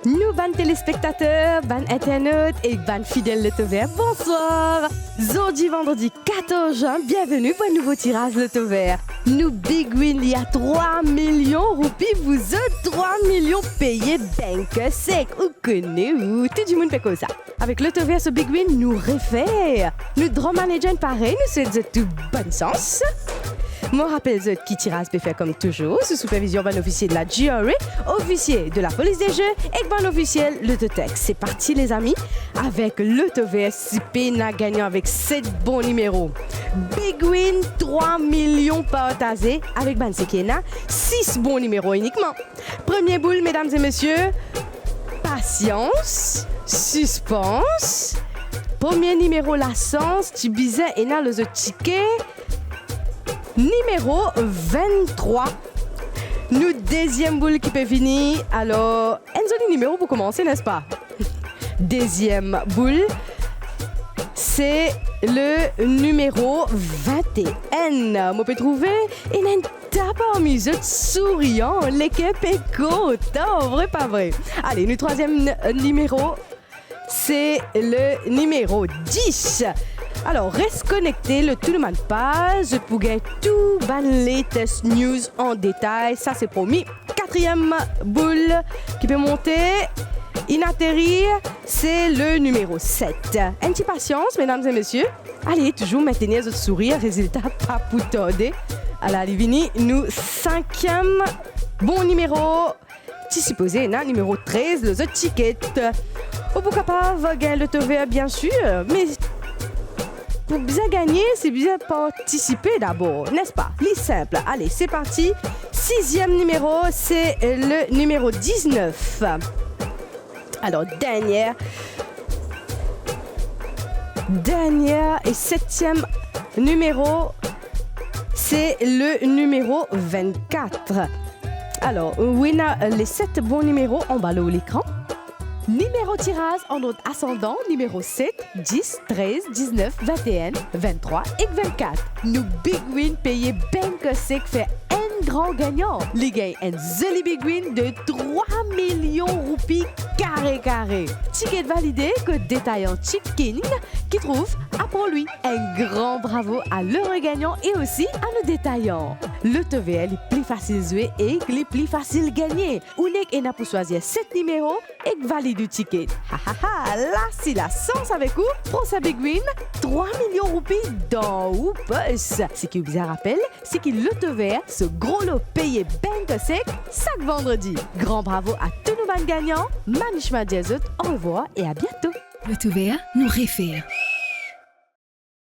Nous, ban téléspectateurs, ban internautes et ban fidèles Loto Vert, bonsoir. Aujourd'hui, vendredi 14 juin, bienvenue pour un nouveau tirage Loto Vert. Nous, Big Win, il y a 3 millions roupies, vous êtes 3 millions payés banque sec. Ou connaissez où tout le monde fait comme ça. Avec Loto Vert, ce Big Win, nous refaire. Nous, draw manager, pareil, nous souhaitons tout bon sens. Moi, rappelle qui tirage peut faire comme toujours, sous supervision d'un officier de la GRA, officier de la police des jeux et d'un officiel Lototex. C'est parti les amis, avec Loto Vert, Sipena gagnant avec 7 bons numéros. Big Win, 3 millions partagés avec Ban Sekena, 6 bons numéros uniquement. Premier boule, mesdames et messieurs, patience, suspense. Premier numéro, la sens, tu bisais et n'a le ticket. Numéro 23. Nous, deuxième boule qui peut venir. Alors, un joli numéro pour commencer, n'est-ce pas? Deuxième boule, c'est le numéro 21. On peut trouver une tape en musique souriant. L'équipe est content, vrai pas vrai? Allez, le troisième numéro, c'est le numéro 10. Alors, reste connecté, le tout le monde page pour gagner tout ban latest news en détail. Ça, c'est promis. Quatrième boule qui peut monter, inatterrir, c'est le numéro 7. Un petit patience, mesdames et messieurs. Allez, toujours maintenir votre sourire. Résultat, pas pour tarder. À la Livini, nous, cinquième bon numéro. Tu supposé, numéro 13, le ticket. Au bout capable, gagner le Loto Vert, bien sûr, mais pour bien gagner, c'est bien participer d'abord, n'est-ce pas? C'est simple. Allez, c'est parti. Sixième numéro, c'est le numéro 19. Alors, dernière et septième numéro, c'est le numéro 24. Alors, oui, les 7 bons numéros en bas de l'écran. Numéro tirage en ordre ascendant, numéro 7, 10, 13, 19, 21, 23 et 24. Nous Big Win payés banque sec fait un grand gagnant. Les gains un joli Big Win de 3 millions roupies carré. Ticket validé que détaillant Chip King qui trouve après lui un grand bravo à l'heureux gagnant et aussi à nos détaillants. Le Loto Vert est plus facile jouer et les plus facile gagner. Ounek et n'a pour choisir 7 numéros et valide du ticket. Là, si la sens avec vous, pour sa Big Win, 3 millions roupies dans ou poche. Ce qui vous rappelle, c'est que le Loto Vert, ce gros lot payé banque sec, chaque vendredi. Grand bravo à tous nos gagnants. Manishma Diazot, au revoir et à bientôt. Loto Vert nous réfère.